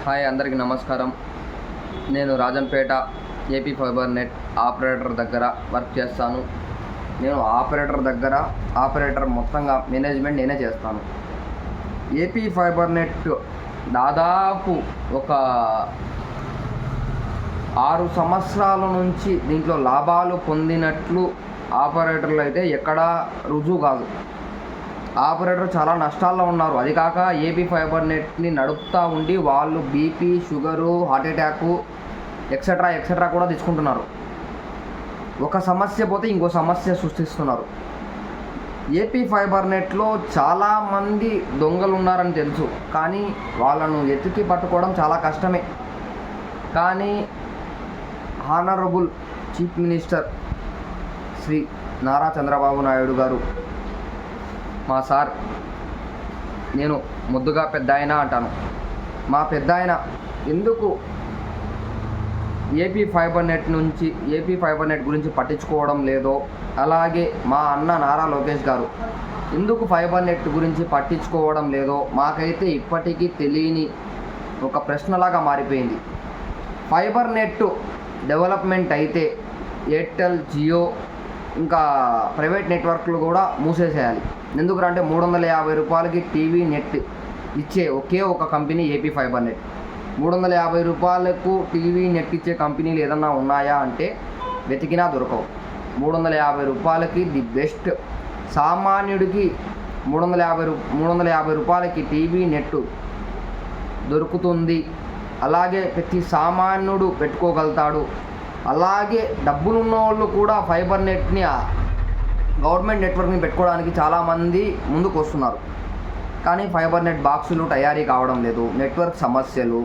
Hi, అందరికీ నమస్కారం. నేను Rajampet AP fibre net operator దగ్గర వర్క్ చేస్తాను. నేను ఆపరేటర్ మొత్తంగా మేనేజ్మెంట్ నేనే చేస్తాను. ఏపీ ఫైబర్ నెట్ దాదాపు ఒక 6 సంవత్సరాల నుంచి దీంట్లో లాభాలు పొందినట్లు ఆపరేటర్లు అయితే ఎక్కడా రుజువు కాదు. ఆపరేటర్ చాలా నష్టాల్లో ఉన్నారు. అది కాక ఏపీ ఫైబర్ నెట్ని నడుపుతూ ఉండి వాళ్ళు BP, sugar, heart attack etcetera కూడా తెచ్చుకుంటున్నారు. ఒక సమస్య పోతే ఇంకో సమస్య సృష్టిస్తున్నారు. ఏపీ ఫైబర్ నెట్లో చాలామంది దొంగలు ఉన్నారని తెలుసు, కానీ వాళ్ళను ఎత్తికి పట్టుకోవడం చాలా కష్టమే. కానీ honourable chief minister Shri Nara Chandrababu Naidu గారు, మా సార్, నేను ముద్దుగా పెద్ద ఆయన అంటాను, మా పెద్ద ఆయన ఎందుకు ఏపీ ఫైబర్ నెట్ గురించి పట్టించుకోవడం లేదో, అలాగే మా అన్న నారా లోకేష్ గారు ఎందుకు ఫైబర్ నెట్ గురించి పట్టించుకోవడం లేదో మాకైతే ఇప్పటికీ తెలియని ఒక ప్రశ్నలాగా మారిపోయింది. ఫైబర్ నెట్ డెవలప్మెంట్ అయితే ఎయిర్టెల్, జియో ఇంకా ప్రైవేట్ నెట్వర్క్లు కూడా మూసేసేయాలి. ఎందుకంటే 350 రూపాయలకి టీవీ నెట్ ఇచ్చే ఒకే ఒక కంపెనీ ఏపీ ఫైబర్ నెట్. 350 రూపాయలకు టీవీ నెట్ ఇచ్చే కంపెనీలు ఏదన్నా ఉన్నాయా అంటే వెతికినా దొరకవు. 350 రూపాయలకి ది బెస్ట్. సామాన్యుడికి 350 రూపాయలకి టీవీ నెట్ దొరుకుతుంది. అలాగే ప్రతి సామాన్యుడు పెట్టుకోగలుగుతాడు. అలాగే డబ్బులున్న వాళ్ళు కూడా ఫైబర్ నెట్ని గవర్నమెంట్ నెట్వర్క్ని పెట్టుకోవడానికి చాలామంది ముందుకు వస్తున్నారు. కానీ ఫైబర్ నెట్ బాక్సులు తయారీ కావడం లేదు. నెట్వర్క్ సమస్యలు,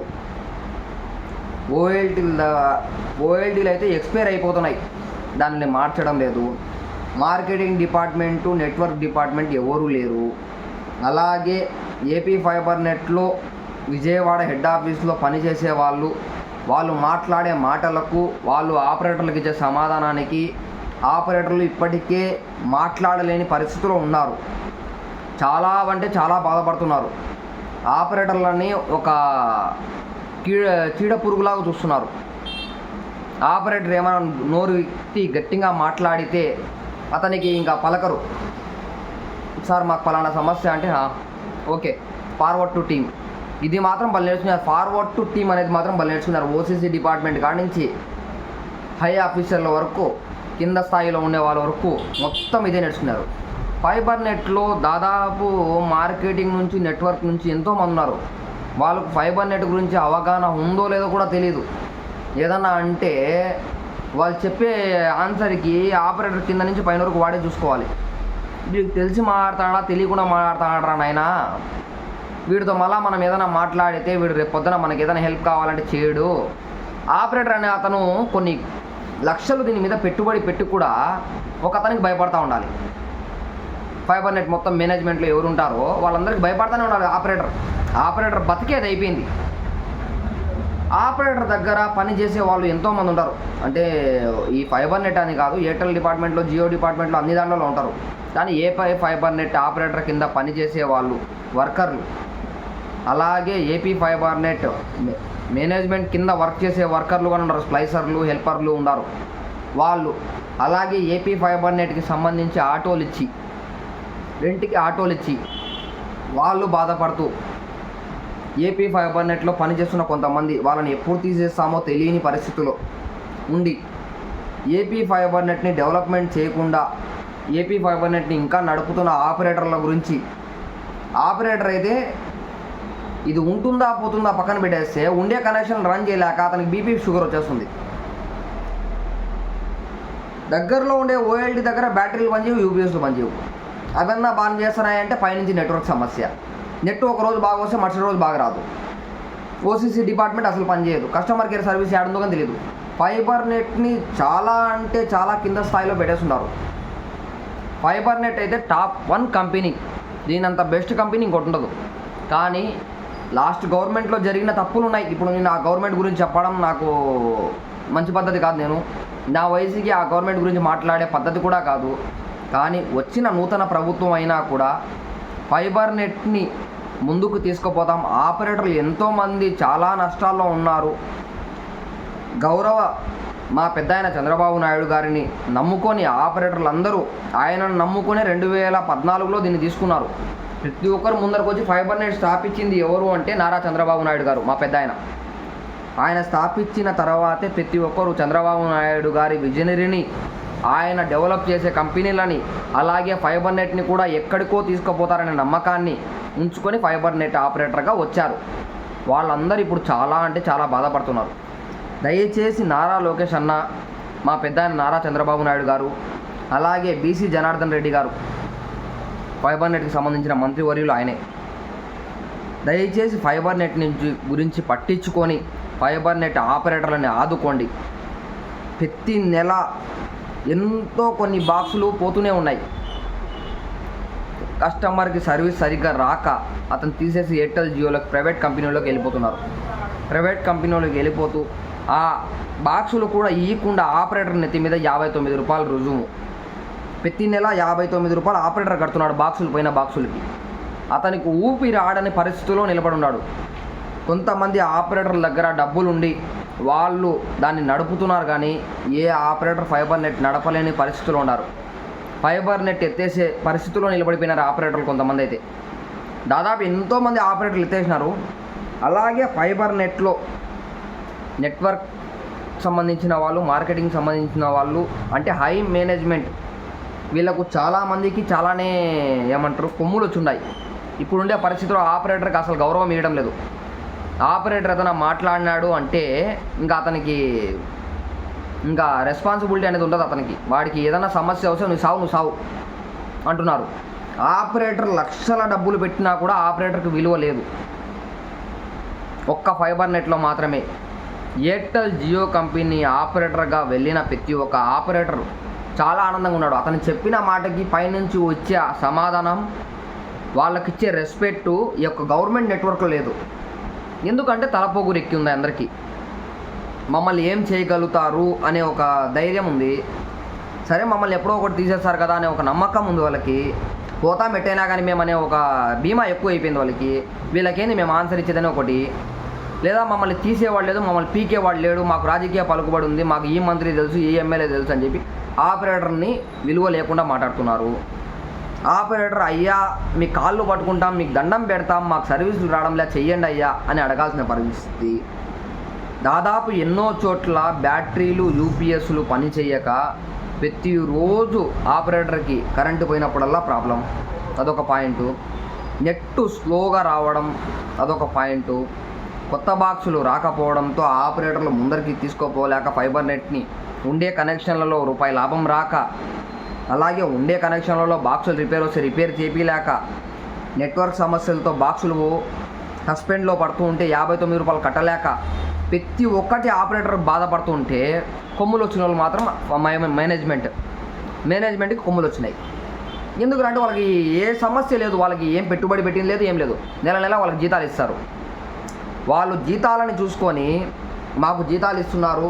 ఓఎల్టీలు అయితే ఎక్స్పైర్ అయిపోతున్నాయి, దానిని మార్చడం లేదు. మార్కెటింగ్ డిపార్ట్మెంటు, నెట్వర్క్ డిపార్ట్మెంట్ ఎవరూ లేరు. అలాగే ఏపీ ఫైబర్ నెట్లో విజయవాడ హెడ్ ఆఫీస్లో పనిచేసే వాళ్ళు మాట్లాడే మాటలకు, వాళ్ళు ఆపరేటర్లకు ఇచ్చే సమాధానానికి ఆపరేటర్లు ఇప్పటికే మాట్లాడలేని పరిస్థితిలో ఉన్నారు. చాలా అంటే చాలా బాధపడుతున్నారు. ఆపరేటర్లని ఒక చీడ పురుగులాగా చూస్తున్నారు. ఆపరేటర్ ఏమైనా నోరు ఎత్తి గట్టిగా మాట్లాడితే అతనికి ఇంకా పలకరు. సార్ మాకు పలానా సమస్య అంటే ఓకే, ఫార్వర్డ్ టు టీమ్. ఇది మాత్రం వాళ్ళు నేర్చుకున్నారు. ఫార్వర్డ్ టు టీమ్ అనేది మాత్రం వాళ్ళు నేర్చుకున్నారు. ఓసీసీ డిపార్ట్మెంట్ కాడి నుంచి హై ఆఫీసర్ల వరకు, కింద స్థాయిలో ఉండే వాళ్ళ వరకు మొత్తం ఇదే నేర్చుకున్నారు. ఫైబర్ నెట్లో దాదాపు మార్కెటింగ్ నుంచి, నెట్వర్క్ నుంచి ఎంతోమంది ఉన్నారు. వాళ్ళకు ఫైబర్ నెట్ గురించి అవగాహన ఉందో లేదో కూడా తెలియదు. ఏదన్నా అంటే వాళ్ళు చెప్పే ఆన్సర్కి ఆపరేటర్ కింద నుంచి పైన వరకు వాడే చూసుకోవాలి. వీడికి తెలిసి మాట్లాడతాడా, తెలియకుండా మాట్లాడతాడా నాయనా, వీడితో మళ్ళీ మనం ఏదైనా మాట్లాడితే వీడు రేపు పొద్దున మనకి ఏదైనా హెల్ప్ కావాలంటే చేయడు. ఆపరేటర్ అనే అతను కొన్ని లక్షలు దీని మీద పెట్టుబడి పెట్టి కూడా ఒక అతనికి భయపడతా ఉండాలి. ఫైబర్ నెట్ మొత్తం మేనేజ్మెంట్లో ఎవరు ఉంటారో వాళ్ళందరికీ భయపడతానే ఉండాలి. ఆపరేటర్ బతికేది అయిపోయింది. ఆపరేటర్ దగ్గర పని చేసే వాళ్ళు ఎంతోమంది ఉంటారు. అంటే ఈ ఫైబర్ నెట్ అని కాదు, ఎయిర్టెల్ డిపార్ట్మెంట్లో, జియో డిపార్ట్మెంట్లో అన్ని దాంట్లో ఉంటారు. కానీ ఫైబర్ నెట్ ఆపరేటర్ కింద పనిచేసే వాళ్ళు, వర్కర్లు, అలాగే ఏపీ ఫైబర్ నెట్ మేనేజ్మెంట్ కింద వర్క్ చేసే వర్కర్లు కూడా ఉన్నారు. స్ప్లైసర్లు, హెల్పర్లు ఉన్నారు వాళ్ళు. అలాగే ఏపీ ఫైబర్ నెట్కి సంబంధించి రెంట్కి ఆటోలు ఇచ్చి వాళ్ళు బాధపడుతూ ఏపీ ఫైబర్ నెట్లో పనిచేస్తున్న కొంతమంది వాళ్ళని ఎప్పుడు తీసేస్తామో తెలియని పరిస్థితుల్లో ఉండి ఏపీ ఫైబర్ నెట్ని డెవలప్మెంట్ చేయకుండా ఏపీ ఫైబర్ నెట్ని ఇంకా నడుపుతున్న ఆపరేటర్ల గురించి, ఆపరేటర్ అయితే ఇది ఉంటుందా పోతుందా పక్కన పెట్టేస్తే ఉండే కనెక్షన్ రన్ చేయలేక అతనికి బీపీ, షుగర్ వచ్చేస్తుంది. దగ్గరలో ఉండే ఓఎల్టీ దగ్గర బ్యాటరీలు పనిచేయవు, యూపీఎస్లు పనిచేయవు. అవన్నా బాగా చేస్తున్నాయంటే పైనుంచి నెట్వర్క్ సమస్య. నెట్ ఒక రోజు బాగా వస్తే మరుసటి రోజు బాగా రాదు. ఓసీసీ డిపార్ట్మెంట్ అసలు పనిచేయదు. కస్టమర్ కేర్ సర్వీస్ ఏడుందో కానీ తెలియదు. ఫైబర్ నెట్ని చాలా అంటే చాలా కింద స్థాయిలో పెట్టేస్తున్నారు. ఫైబర్ నెట్ అయితే టాప్ 1 కంపెనీ. దీనంత బెస్ట్ కంపెనీ ఇంకోటి ఉండదు. కానీ లాస్ట్ గవర్నమెంట్లో జరిగిన తప్పులు ఉన్నాయి. ఇప్పుడు నేను ఆ గవర్నమెంట్ గురించి చెప్పడం నాకు మంచి పద్ధతి కాదు. నేను నా వయసుకి ఆ గవర్నమెంట్ గురించి మాట్లాడే పద్ధతి కూడా కాదు. కానీ వచ్చిన నూతన ప్రభుత్వం అయినా కూడా ఫైబర్ నెట్ని ముందుకు తీసుకుపోతాం. ఆపరేటర్లు ఎంతోమంది చాలా నష్టాల్లో ఉన్నారు. గౌరవ మా పెద్దాయన చంద్రబాబు నాయుడు గారిని నమ్ముకొని ఆపరేటర్లు అందరూ ఆయనను నమ్ముకొని 2014లో దీన్ని తీసుకున్నారు. ప్రతి ఒక్కరు ముందరకు వచ్చి ఫైబర్ నెట్ స్థాపించింది ఎవరు అంటే నారా చంద్రబాబు నాయుడు గారు, మా పెద్దాయన. ఆయన స్థాపించిన తర్వాతే ప్రతి ఒక్కరు చంద్రబాబు నాయుడు గారి విజనరీని, ఆయన డెవలప్ చేసే కంపెనీలని, అలాగే ఫైబర్ నెట్ని కూడా ఎక్కడికో తీసుకుపోతారనే నమ్మకాన్ని ఉంచుకొని ఫైబర్ నెట్ ఆపరేటర్గా వచ్చారు. వాళ్ళందరూ ఇప్పుడు చాలా అంటే చాలా బాధపడుతున్నారు. దయచేసి నారా లోకేష్ అన్న, మా పెద్దాయన నారా చంద్రబాబు నాయుడు గారు, అలాగే బీసీ జనార్దన్ రెడ్డి గారు, ఫైబర్ నెట్కి సంబంధించిన మంత్రివర్యులు ఆయనే, దయచేసి ఫైబర్ నెట్ గురించి పట్టించుకొని ఫైబర్ నెట్ ఆపరేటర్లని ఆదుకోండి. ప్రతి నెల ఎంతో కొన్ని బాక్సులు పోతూనే ఉన్నాయి. కస్టమర్కి సర్వీస్ సరిగ్గా రాక అతను తీసేసి ఎయిర్టెల్ జియోలోకి ప్రైవేట్ కంపెనీలోకి వెళ్ళిపోతున్నారు. ప్రైవేట్ కంపెనీలోకి వెళ్ళిపోతూ ఆ బాక్సులు కూడా ఇవ్వకుండా ఆపరేటర్ నెత్తి మీద 59 రూపాయలు రుజువు. ప్రతి నెల 59 రూపాయలు ఆపరేటర్ కడుతున్నాడు బాక్సులు, పోయిన బాక్సులకి. అతనికి ఊపిరి ఆడని పరిస్థితుల్లో నిలబడి ఉన్నాడు. కొంతమంది ఆపరేటర్ల దగ్గర డబ్బులుండి వాళ్ళు దాన్ని నడుపుతున్నారు, కానీ ఏ ఆపరేటర్ ఫైబర్ నెట్ నడపలేని పరిస్థితుల్లో ఉన్నారు. ఫైబర్ నెట్ ఎత్తేసే పరిస్థితుల్లో నిలబడిపోయినారు ఆపరేటర్లు. కొంతమంది అయితే దాదాపు ఎంతోమంది ఆపరేటర్లు ఎత్తేసినారు. అలాగే ఫైబర్ నెట్లో నెట్వర్క్ సంబంధించిన వాళ్ళు, మార్కెటింగ్ సంబంధించిన వాళ్ళు, అంటే హై మేనేజ్మెంట్, వీళ్ళకు చాలామందికి చాలానే ఏమంటారు కొమ్ములు వచ్చున్నాయి. ఇప్పుడుండే పరిస్థితుల్లో ఆపరేటర్కి అసలు గౌరవం ఇవ్వడం లేదు. ఆపరేటర్ ఏదైనా మాట్లాడినాడు అంటే ఇంకా అతనికి ఇంకా రెస్పాన్సిబిలిటీ అనేది ఉండదు అతనికి. వాడికి ఏదైనా సమస్య వస్తే నువ్వు సావు అంటున్నారు. ఆపరేటర్ లక్షల డబ్బులు పెట్టినా కూడా ఆపరేటర్కి విలువ లేదు. ఒక్క ఫైబర్ నెట్లో మాత్రమే. ఎయిర్టెల్ జియో కంపెనీ ఆపరేటర్గా వెళ్ళిన ప్రతి ఒక్క ఆపరేటర్ చాలా ఆనందంగా ఉన్నాడు. అతను చెప్పిన మాటకి పైనుంచి వచ్చే సమాధానం, వాళ్ళకిచ్చే రెస్పెక్టు ఈ యొక్క గవర్నమెంట్ నెట్వర్క్లో లేదు. ఎందుకంటే తలపోగురు ఎక్కి ఉంది అందరికీ. మమ్మల్ని ఏం చేయగలుగుతారు అనే ఒక ధైర్యం ఉంది. సరే మమ్మల్ని ఎప్పుడో ఒకటి తీసేస్తారు కదా అనే ఒక నమ్మకం ఉంది వాళ్ళకి. పోతాం ఎట్టయినా కానీ మేమనే ఒక బీమా ఎక్కువ అయిపోయింది వాళ్ళకి. వీళ్ళకేంది మేము ఆన్సర్ ఇచ్చేదని ఒకటి, లేదా మమ్మల్ని తీసేవాడు లేదు, మమ్మల్ని పీకేవాడు లేడు, మాకు రాజకీయ పలుకుబడి ఉంది, మాకు ఈ మంత్రి తెలుసు, ఈ ఎమ్మెల్యే తెలుసు అని చెప్పి ఆపరేటర్ని విలువ లేకుండా మాట్లాడుతున్నారు. ఆపరేటర్ అయ్యా మీ కాళ్ళు పట్టుకుంటాం, మీకు దండం పెడతాం, మాకు సర్వీసులు రావడంలా చెయ్యండి అయ్యా అని అడగాల్సిన పరిస్థితి. దాదాపు ఎన్నో చోట్ల బ్యాటరీలు, యూపీఎస్లు పని చేయక ప్రతిరోజు ఆపరేటర్కి కరెంటు పోయినప్పుడల్లా ప్రాబ్లం, అదొక పాయింట్. నెట్టు స్లోగా రావడం అదొక పాయింట్. కొత్త బాక్సులు రాకపోవడంతో ఆపరేటర్లు ముందరికి తీసుకోపోలేక ఫైబర్ నెట్ని ఉండే కనెక్షన్లలో రూపాయి లాభం రాక, అలాగే ఉండే కనెక్షన్లలో బాక్సులు రిపేర్ వస్తే రిపేర్ చేపిలేక, నెట్వర్క్ సమస్యలతో బాక్సులు సస్పెండ్లో పడుతూ ఉంటే 59 రూపాయలు కట్టలేక ప్రతి ఒక్కటి ఆపరేటర్ బాధపడుతూ ఉంటే కొమ్ములు వచ్చిన వాళ్ళు మాత్రం మేనేజ్మెంట్కి కొమ్ములు వచ్చినాయి. ఎందుకంటే వాళ్ళకి ఏ సమస్య లేదు, వాళ్ళకి ఏం పెట్టుబడి పెట్టింది లేదు, ఏం లేదు. నెల నెల వాళ్ళకి జీతాలు ఇస్తారు. వాళ్ళు జీతాలని చూసుకొని మాకు జీతాలు ఇస్తున్నారు,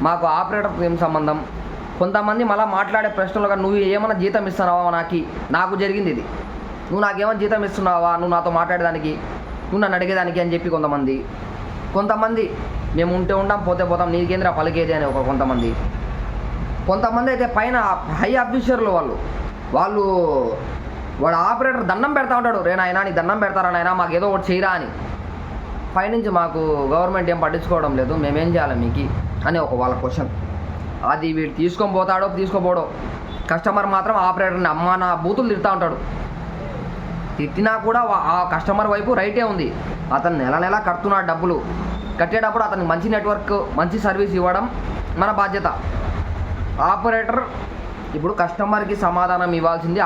మాకు ఆపరేటర్కి ఏం సంబంధం. కొంతమంది మళ్ళీ మాట్లాడే ప్రశ్నలుగా నువ్వు ఏమైనా జీతం ఇస్తున్నావా, నాకు జరిగింది ఇది, నువ్వు నాకేమైనా జీతం ఇస్తున్నావా, నువ్వు నాతో మాట్లాడేదానికి, నువ్వు నన్ను అడిగేదానికి అని చెప్పి కొంతమంది మేము ఉంటే ఉంటాం, పోతే పోతాం, నీకేంద్ర పలికేది అని కొంతమంది అయితే పైన హై ఆఫీసర్లు వాడు ఆపరేటర్ దండం పెడతా ఉంటాడు, రే నాయనా నీ దండం పెడతారా నాయనా, మాకు ఏదో ఒకటి చేయరా అని. పైనుంచి మాకు గవర్నమెంట్ ఏం పట్టించుకోవడం లేదు, మేమేం చేయాలి మీకు అని వాళ్ళ క్వశ్చన్. అది వీడు తీసుకొని పోతాడో తీసుకోపోవడో, కస్టమర్ మాత్రం ఆపరేటర్ని అమ్మా నా బూతులు తిడతా ఉంటాడు. తిట్టినా కూడా ఆ కస్టమర్ వైపు రైటే ఉంది. అతను నెల నెల కడుతున్నాడు డబ్బులు. కట్టేటప్పుడు అతనికి మంచి నెట్వర్క్, మంచి సర్వీస్ ఇవ్వడం మన బాధ్యత. ఆపరేటర్ ఇప్పుడు కస్టమర్కి సమాధానం ఇవ్వాల్సింది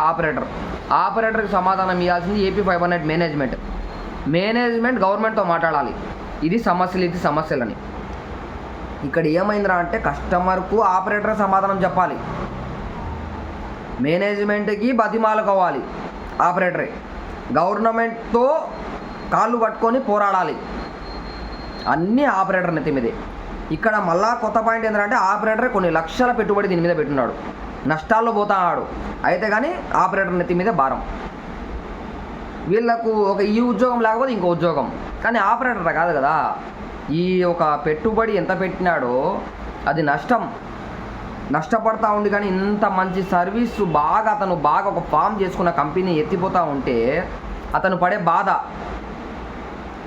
ఆపరేటర్కి సమాధానం ఇవ్వాల్సింది ఏపీ ఫైబర్ నెట్ మేనేజ్మెంట్ గవర్నమెంట్తో మాట్లాడాలి. ఇది సమస్యలని. ఇక్కడ ఏమైందిరా అంటే కస్టమర్కు ఆపరేటర్ సమాధానం చెప్పాలి, మేనేజ్మెంట్కి బతిమాలుకోవాలి ఆపరేటరే, గవర్నమెంట్తో కాళ్ళు పట్టుకొని పోరాడాలి. అన్నీ ఆపరేటర్ నెత్తి మీదే. ఇక్కడ మళ్ళా కొత్త పాయింట్ ఏంటంటే ఆపరేటర్ కొన్ని లక్షల పెట్టుబడి దీని మీద పెట్టున్నాడు, నష్టాల్లో పోతాడు. అయితే కానీ ఆపరేటర్ నెత్తి మీదే భారం. వీళ్ళకు ఒక ఈ ఉద్యోగం లేకపోతే ఇంకో ఉద్యోగం. కానీ ఆపరేటర్ కాదు కదా. ఈ ఒక పెట్టుబడి ఎంత పెట్టినాడో అది నష్టపడతా ఉంది. కానీ ఇంత మంచి సర్వీస్ అతను బాగా ఒక ఫామ్ చేసుకున్న కంపెనీ ఎత్తిపోతూ ఉంటే అతను పడే బాధ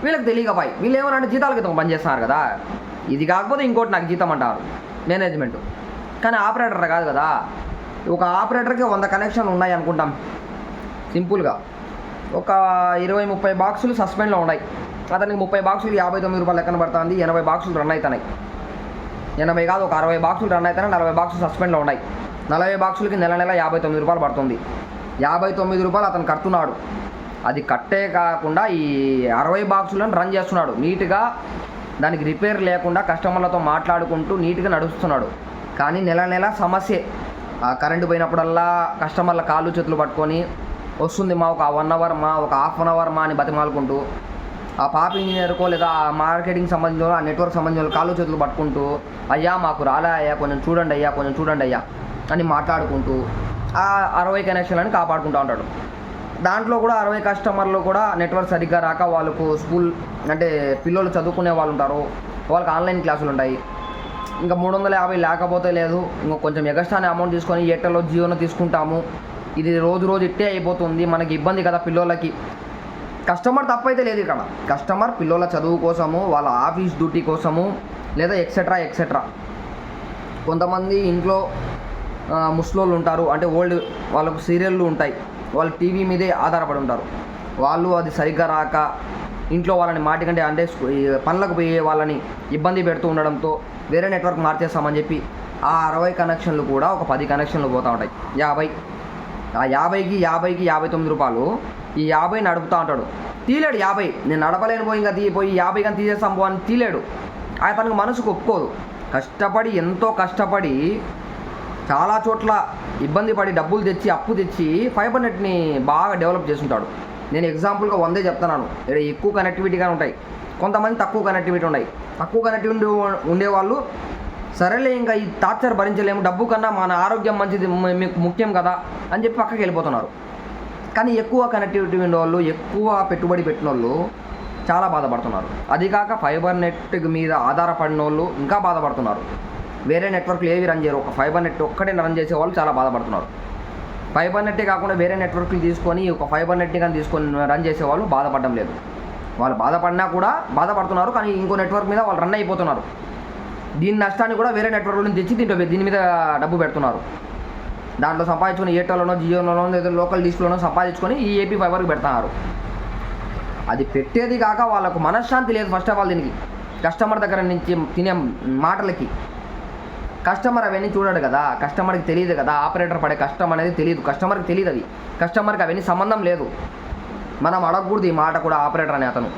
వీళ్ళకి తెలియకపోయి వీళ్ళు ఏమన్నా జీతాల క్రితం పనిచేస్తున్నారు కదా. ఇది కాకపోతే ఇంకోటి నాకు జీతం అంటారు మేనేజ్మెంట్. కానీ ఆపరేటర్ కాదు కదా. ఒక ఆపరేటర్కి 100 కనెక్షన్లు ఉన్నాయి అనుకుంటాం సింపుల్గా. ఒక 20-30 బాక్సులు సస్పెండ్లో ఉన్నాయి. అతనికి 30 బాక్సులు 59 రూపాయలు లెక్కన పడుతుంది. 80 బాక్సులు రన్ అవుతున్నాయి. 80 కాదు, ఒక 60 బాక్సులు రన్ అవుతున్నాయి. 40 బాక్సులు సస్పెండ్లో ఉన్నాయి. 40 బాక్సులకి నెల 59 రూపాయలు పడుతుంది. 59 రూపాయలు అతను కడుతున్నాడు. అది కట్టే కాకుండా ఈ 60 బాక్సులను రన్ చేస్తున్నాడు నీట్గా. దానికి రిపేర్ లేకుండా కస్టమర్లతో మాట్లాడుకుంటూ నీట్గా నడుస్తున్నాడు. కానీ నెల సమస్యే. కరెంటు పోయినప్పుడల్లా కస్టమర్ల కాళ్ళు చేతులు పట్టుకొని వస్తుంది మా ఒక 1 అవర్ మా ఒక హాఫ్ అన్ అవర్ మా అని బతిమాలుకుంటూ ఆ పాప ఇంజనీర్కో లేదా ఆ మార్కెటింగ్ సంబంధించిన ఆ నెట్వర్క్ సంబంధించిన కాళ్ళు చేతులు పట్టుకుంటూ అయ్యా మాకు రాలే అయ్యా కొంచెం చూడండి అయ్యా అని మాట్లాడుకుంటూ ఆ 60 కనెక్షన్లని కాపాడుకుంటూ ఉంటాడు. దాంట్లో కూడా 60 కస్టమర్లు కూడా నెట్వర్క్ సరిగ్గా రాక వాళ్ళకు స్కూల్ అంటే పిల్లలు చదువుకునే వాళ్ళు ఉంటారు, వాళ్ళకి ఆన్లైన్ క్లాసులు ఉంటాయి. ఇంకా 350 లేకపోతే లేదు, ఇంకా కొంచెం ఎగస్ట్రానే అమౌంట్ తీసుకొని ఎయిర్టెల్లో జియోను తీసుకుంటాము. ఇది రోజు ఇట్టే అయిపోతుంది, మనకి ఇబ్బంది కదా పిల్లలకి. కస్టమర్ తప్పైతే లేదు ఇక్కడ. కస్టమర్ పిల్లల చదువు కోసము, వాళ్ళ ఆఫీస్ డ్యూటీ కోసము లేదా ఎక్సెట్రా. కొంతమంది ఇంట్లో ముసలోళ్ళు ఉంటారు, అంటే ఓల్డ్, వాళ్ళకు సీరియళ్ళు ఉంటాయి, వాళ్ళు టీవీ మీదే ఆధారపడి ఉంటారు. వాళ్ళు అది సరిగ్గా రాక ఇంట్లో వాళ్ళని మాటికంటే అంటే పనులకు పోయే వాళ్ళని ఇబ్బంది పెడుతూ ఉండడంతో వేరే నెట్వర్క్ మార్చేస్తామని చెప్పి ఆ 60 కనెక్షన్లు కూడా ఒక 10 కనెక్షన్లు పోతూ ఉంటాయి. 50 ఆ 50కి 59 రూపాయలు. ఈ 50 నడుపుతూ ఉంటాడు. తీలేడు 50. నేను నడపలేను పోయి ఇంకా పోయి 50 కానీ తీసేస్తాం పో అని తీలేడు. తనకు మనసుకు ఒప్పుకోదు. కష్టపడి ఎంతో కష్టపడి చాలా చోట్ల ఇబ్బంది పడి డబ్బులు తెచ్చి అప్పు తెచ్చి ఫైబర్ నెట్ని బాగా డెవలప్ చేసుకుంటాడు. నేను ఎగ్జాంపుల్గా 100 చెప్తున్నాను. ఇక్కడ ఎక్కువ కనెక్టివిటీగా ఉంటాయి, కొంతమంది తక్కువ కనెక్టివిటీ ఉన్నాయి. తక్కువ కనెక్టివిటీ ఉండేవాళ్ళు సరేలే ఇంకా ఈ టార్చర్ భరించలేము, డబ్బు కన్నా మన ఆరోగ్యం మంచిది మీకు ముఖ్యం కదా అని చెప్పి పక్కకి వెళ్ళిపోతున్నారు. కానీ ఎక్కువ కనెక్టివిటీ ఉండేవాళ్ళు, ఎక్కువ పెట్టుబడి పెట్టిన వాళ్ళు చాలా బాధపడుతున్నారు. అది కాక ఫైబర్ నెట్ మీద ఆధారపడిన వాళ్ళు ఇంకా బాధపడుతున్నారు. వేరే నెట్వర్క్లు ఏవి రన్ చేయరు, ఒక ఫైబర్ నెట్ ఒక్కటే రన్ చేసే వాళ్ళు చాలా బాధపడుతున్నారు. ఫైబర్ నెట్టే కాకుండా వేరే నెట్వర్క్లు తీసుకొని ఒక ఫైబర్ నెట్ని కానీ తీసుకొని రన్ చేసేవాళ్ళు బాధపడడం లేదు. వాళ్ళు బాధపడినా కూడా బాధపడుతున్నారు, కానీ ఇంకో నెట్వర్క్ మీద వాళ్ళు రన్ అయిపోతున్నారు. దీని నష్టాన్ని కూడా వేరే నెట్వర్క్ నుంచి తెచ్చి దీని మీద డబ్బు పెడుతున్నారు. దాంట్లో సంపాదించుకొని ఎయిర్టెల్లోనో జియోలోనో లేదా లోకల్ డిష్లోనో సంపాదించుకొని ఈ ఏపీ ఫైబర్కి పెడుతున్నారు. అది పెట్టేది కాక వాళ్ళకు మనశ్శాంతి లేదు. ఫస్ట్ ఆఫ్ ఆల్ దీనికి కస్టమర్ దగ్గర నుంచి తినే మాటలకి కస్టమర్ అవన్నీ చూడాడు కదా, కస్టమర్కి తెలియదు కదా, ఆపరేటర్ పడే కష్టం అనేది తెలియదు, కస్టమర్కి తెలియదు. అది కస్టమర్కి అవన్నీ సంబంధం లేదు. మనం అడగకూడదు ఈ మాట కూడా. ఆపరేటర్ అనే అతను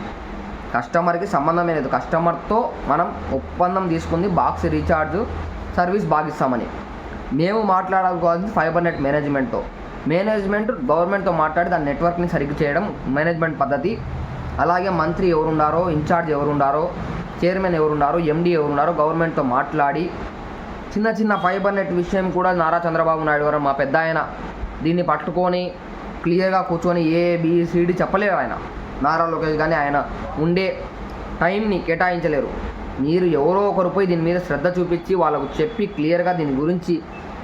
కస్టమర్కి సంబంధమే లేదు. కస్టమర్తో మనం ఒప్పందం తీసుకుంది బాక్స్ రీఛార్జ్ సర్వీస్ బాగిస్తామని. మేము మాట్లాడాల్సింది ఫైబర్ నెట్ మేనేజ్మెంట్ గవర్నమెంట్తో మాట్లాడి దాని నెట్వర్క్ని సరిగ్గా చేయడం మేనేజ్మెంట్ పద్ధతి. అలాగే మంత్రి ఎవరున్నారో, ఇన్ఛార్జ్ ఎవరున్నారో, చైర్మన్ ఎవరున్నారో, ఎండీ ఎవరున్నారో గవర్నమెంట్తో మాట్లాడి చిన్న ఫైబర్ నెట్ విషయం కూడా నారా చంద్రబాబు నాయుడు గారు మా పెద్ద ఆయన దీన్ని పట్టుకొని క్లియర్గా కూర్చొని ABCD చెప్పలేరు. ఆయన నారా లోకేష్ కానీ ఆయన ఉండే టైంని కేటాయించలేరు. మీరు ఎవరో ఒకరు పోయి దీని మీద శ్రద్ధ చూపించి వాళ్ళకు చెప్పి క్లియర్గా దీని గురించి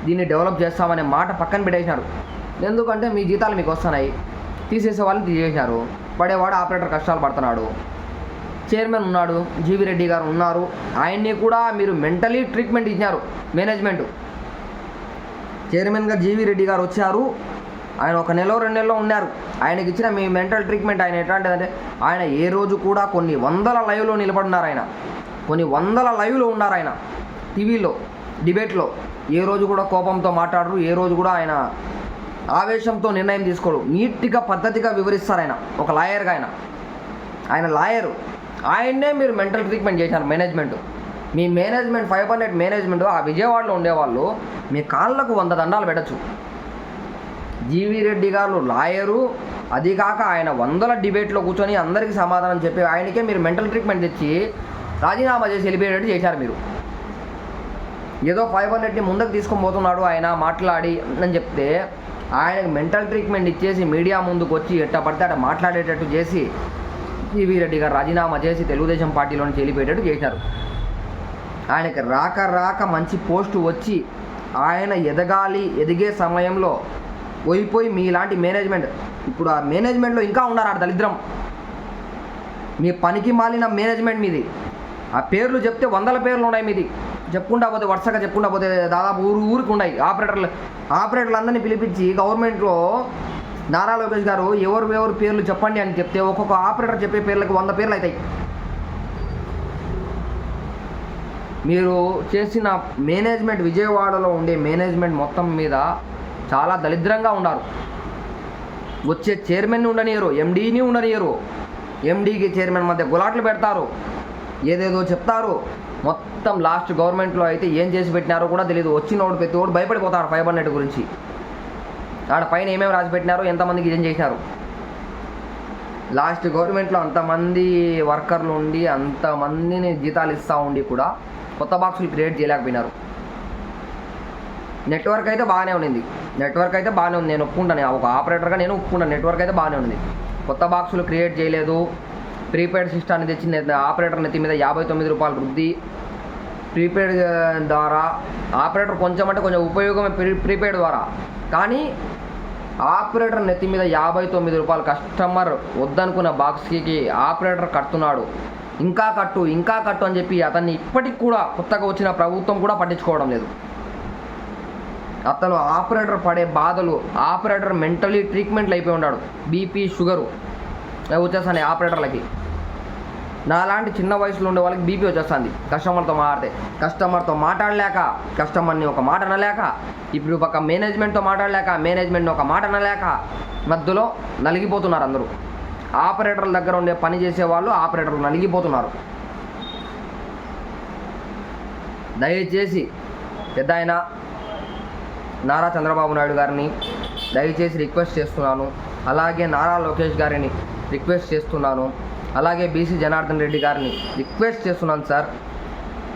దీన్ని డెవలప్ చేస్తామనే మాట పక్కన పెట్టేసినారు. ఎందుకంటే మీ జీతాలు మీకు వస్తున్నాయి, తీసేసే వాళ్ళని తీసేసినారు, పడేవాడు ఆపరేటర్ కష్టాలు పడుతున్నాడు. చైర్మన్ ఉన్నాడు, జీవి రెడ్డి గారు ఉన్నారు, ఆయన్ని కూడా మీరు మెంటలీ ట్రీట్మెంట్ ఇచ్చినారు. మేనేజ్మెంట్ చైర్మన్గా జీవి రెడ్డి గారు వచ్చారు, ఆయన 1 నెల 2 నెలలో ఉన్నారు. ఆయనకి ఇచ్చిన మీ మెంటల్ ట్రీట్మెంట్ ఆయన ఎట్లాంటిదంటే ఆయన ఏ రోజు కూడా కొన్ని 100 లైవ్లో నిలబడినారు. ఆయన కొన్ని 100 లైవ్లో ఉన్నారు. ఆయన టీవీలో డిబేట్లో ఏ రోజు కూడా కోపంతో మాట్లాడరు, ఏ రోజు కూడా ఆయన ఆవేశంతో నిర్ణయం తీసుకోడు. నీట్గా పద్ధతిగా వివరిస్తారు. ఆయన ఒక లాయర్గా ఆయన లాయరు. ఆయన్నే మీరు మెంటల్ ట్రీట్మెంట్ చేశారు మేనేజ్మెంట్. మీ మేనేజ్మెంట్ ఫైబర్ నెట్ మేనేజ్మెంట్ ఆ విజయవాడలో ఉండేవాళ్ళు మీ కాళ్ళకు 100 దండాలు పెట్టచ్చు. జీవి రెడ్డి గారు లాయరు, అది కాక ఆయన 100 డిబేట్లో కూర్చొని అందరికీ సమాధానం చెప్పి ఆయనకే మీరు మెంటల్ ట్రీట్మెంట్ తెచ్చి రాజీనామా చేసి వెళ్ళిపోయేటట్టు చేశారు మీరు. ఏదో ఫైబర్ నెట్ని ముందుకు తీసుకొని పోతున్నాడు ఆయన మాట్లాడి అని చెప్తే ఆయనకు మెంటల్ ట్రీట్మెంట్ ఇచ్చేసి మీడియా ముందుకు వచ్చి ఎట్ట పడితే అట్ట మాట్లాడేటట్టు చేసి జీవీ రెడ్డి గారు రాజీనామా చేసి తెలుగుదేశం పార్టీలో నుంచి వెళ్ళిపోయేటట్టు చేశారు. ఆయనకి రాక మంచి పోస్టు వచ్చి ఆయన ఎదిగే సమయంలో పోయి మీలాంటి మేనేజ్మెంట్, ఇప్పుడు ఆ మేనేజ్మెంట్లో ఇంకా ఉన్నారు ఆ దరిద్రం, మీ పనికి మాలిన మేనేజ్మెంట్ మీది. ఆ పేర్లు చెప్తే 100 పేర్లు ఉన్నాయి మీది, చెప్పుకుంటా పోతే వరుసగా చెప్పుకుంటా పోతే దాదాపు ఊరికి ఉన్నాయి. ఆపరేటర్లు అందరినీ పిలిపించి గవర్నమెంట్లో నారా లోకేష్ గారు ఎవరు పేర్లు చెప్పండి అని చెప్తే ఒక్కొక్క ఆపరేటర్ చెప్పే పేర్లకు 100 పేర్లు అవుతాయి. మీరు చేసిన మేనేజ్మెంట్, విజయవాడలో ఉండే మేనేజ్మెంట్ మొత్తం మీద చాలా దరిద్రంగా ఉన్నారు. వచ్చే చైర్మన్ని ఉండనియరు, ఎండీని ఉండనియరు, ఎండీకి చైర్మన్ మధ్య గులాట్లు పెడతారు, ఏదేదో చెప్తారు. మొత్తం లాస్ట్ గవర్నమెంట్లో అయితే ఏం చేసి పెట్టినారో కూడా తెలియదు. వచ్చినోడు ప్రతి ఓడు భయపడిపోతారు ఫైబర్ నెట్ గురించి. ఆడ పైన ఏమేమి రాసి పెట్టినారో, ఎంతమందికి ఏం చేసినారు. లాస్ట్ గవర్నమెంట్లో అంతమంది వర్కర్లు ఉండి అంతమందిని జీతాలు ఇస్తూ ఉండి కూడా కొత్త బాక్సులు క్రియేట్ చేయలేకపోయినారు. నెట్వర్క్ అయితే బాగానే ఉంది, నేను ఒప్పుకుంటాను, ఒక ఆపరేటర్గా నేను ఒప్పుకుంటాను. నెట్వర్క్ అయితే బాగానే ఉంది, కొత్త బాక్సులు క్రియేట్ చేయలేదు. ప్రీపెయిడ్ సిస్టాన్ని తెచ్చి ఆపరేటర్ నెత్తి మీద 59 రూపాయలు రుద్ది ప్రీపెయిడ్ ద్వారా ఆపరేటర్ కొంచెం ఉపయోగమే ప్రీపెయిడ్ ద్వారా. కానీ ఆపరేటర్ నెత్తి మీద 59 రూపాయలు కస్టమర్ వద్దనుకున్న బాక్స్కి ఆపరేటర్ కడుతున్నాడు. ఇంకా కట్టు అని చెప్పి అతన్ని ఇప్పటికి కూడా కొత్తగా వచ్చిన ప్రభుత్వం కూడా పట్టించుకోవడం లేదు. అతను ఆపరేటర్ పడే బాధలు, ఆపరేటర్ మెంటలీ ట్రీట్మెంట్లు అయిపోయి ఉన్నాడు. బీపీ, షుగరు వచ్చేస్తాయి ఆపరేటర్లకి. నాలాంటి చిన్న వయసులో ఉండే వాళ్ళకి బీపీ వచ్చేస్తుంది కస్టమర్తో మాట్లాడలేక, కస్టమర్ని ఒక మాట అనలేక, ఇప్పుడు పక్క మేనేజ్మెంట్తో మాట్లాడలేక, మేనేజ్మెంట్ని ఒక మాట అనలేక మధ్యలో నలిగిపోతున్నారు అందరూ. ఆపరేటర్ల దగ్గర ఉండే పని చేసేవాళ్ళు ఆపరేటర్లు నలిగిపోతున్నారు. దయచేసి పెద్ద ఆయన నారా చంద్రబాబు నాయుడు గారిని దయచేసి రిక్వెస్ట్ చేస్తున్నాను, అలాగే నారా లోకేష్ గారిని రిక్వెస్ట్ చేస్తున్నాను, అలాగే బీసీ జనార్దన్ రెడ్డి గారిని రిక్వెస్ట్ చేస్తున్నాను. సార్,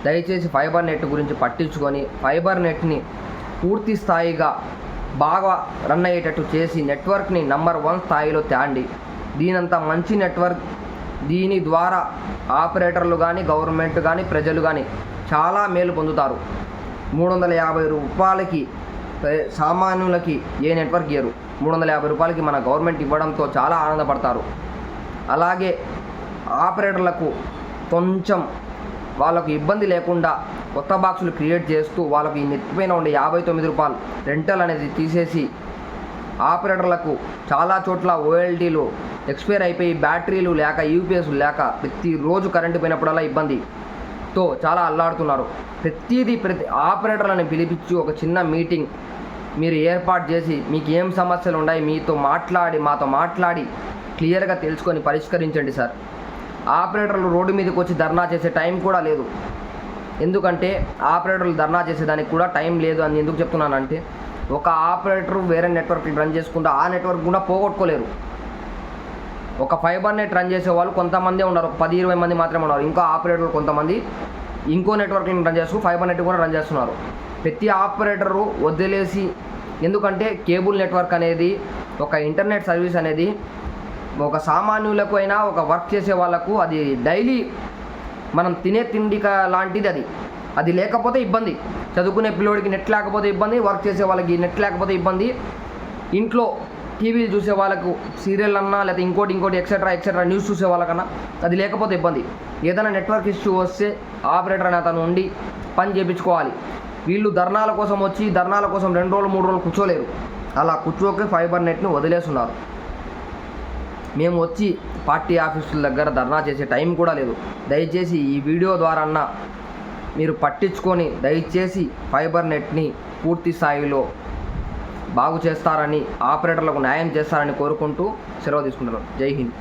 దయచేసి ఫైబర్ నెట్ గురించి పట్టించుకొని ఫైబర్ నెట్ని పూర్తి స్థాయిగా బాగా రన్ అయ్యేటట్టు చేసి నెట్వర్క్ని నంబర్ 1 స్థాయిలో తేండి. దీనంత మంచి నెట్వర్క్, దీని ద్వారా ఆపరేటర్లు కానీ, గవర్నమెంట్ కానీ, ప్రజలు కానీ చాలా మేలు పొందుతారు. 350 రూపాయలకి సామాన్యులకి ఏ నెట్వర్క్ ఇయ్యరు, 350 రూపాయలకి మన గవర్నమెంట్ ఇవ్వడంతో చాలా ఆనందపడతారు. అలాగే ఆపరేటర్లకు కొంచెం వాళ్ళకు ఇబ్బంది లేకుండా కొత్త బాక్సులు క్రియేట్ చేస్తూ వాళ్ళకి ఈ నెట్పైన ఉండే 59 రూపాయలు రెంటల్ అనేది తీసేసి, ఆపరేటర్లకు చాలా చోట్ల ఓఎల్టీలు ఎక్స్పైర్ అయిపోయి బ్యాటరీలు లేక, యూపీఎస్లు లేక ప్రతిరోజు కరెంటు పోయినప్పుడల్లా ఇబ్బందితో చాలా అల్లాడుతున్నారు. ప్రతి ఆపరేటర్లను పిలిపించి ఒక చిన్న మీటింగ్ మీరు ఏర్పాటు చేసి మీకు ఏం సమస్యలు ఉన్నాయి మాతో మాట్లాడి క్లియర్గా తెలుసుకొని పరిష్కరించండి సార్. ఆపరేటర్లు రోడ్డు మీదకి వచ్చి ధర్నా చేసే టైం కూడా లేదు. ఎందుకంటే ఆపరేటర్లు ధర్నా చేసేదానికి కూడా టైం లేదు అని ఎందుకు చెప్తున్నానంటే, ఒక ఆపరేటర్ వేరే నెట్వర్క్ రన్ చేసుకుంటే ఆ నెట్వర్క్ కూడా పోగొట్టుకోలేరు. ఒక ఫైబర్ నెట్ రన్ చేసే వాళ్ళు కొంతమందే ఉన్నారు, ఒక 10-20 మంది మాత్రమే ఉన్నారు. ఇంకా ఆపరేటర్లు కొంతమంది ఇంకో నెట్వర్క్ని రన్ చేస్తూ ఫైబర్ నెట్ కూడా రన్ చేస్తున్నారు. ప్రతి ఆపరేటరు వదిలేసి, ఎందుకంటే కేబుల్ నెట్వర్క్ అనేది, ఒక ఇంటర్నెట్ సర్వీస్ అనేది ఒక సామాన్యులకు అయినా, ఒక వర్క్ చేసే వాళ్ళకు అది డైలీ మనం తినే తిండిక లాంటిది. అది లేకపోతే ఇబ్బంది. చదువుకునే పిల్లోడికి నెట్ లేకపోతే ఇబ్బంది, వర్క్ చేసే వాళ్ళకి నెట్ లేకపోతే ఇబ్బంది, ఇంట్లో టీవీలు చూసే వాళ్ళకు సీరియల్ అన్నా లేకపోతే ఇంకోటి ఎక్సెట్రా న్యూస్ చూసే వాళ్ళకన్నా అది లేకపోతే ఇబ్బంది. ఏదైనా నెట్వర్క్ ఇష్యూ వస్తే ఆపరేటర్ అని అతను ఉండి పని చేయించుకోవాలి. వీళ్ళు ధర్నాల కోసం వచ్చి ధర్నాల కోసం 2 రోజులు 3 రోజులు కూర్చోలేరు. అలా కూర్చోకే ఫైబర్ నెట్ని వదిలేస్తున్నారు. మేము వచ్చి పార్టీ ఆఫీసుల దగ్గర ధర్నా చేసే టైం కూడా లేదు. దయచేసి ఈ వీడియో ద్వారా మీరు పట్టించుకొని దయచేసి ఫైబర్ నెట్ని పూర్తి స్థాయిలో బాగు చేస్తారని, ఆపరేటర్లకు న్యాయం చేస్తారని కోరుకుంటూ సెలవు తీసుకుంటున్నాను. జై హింద్.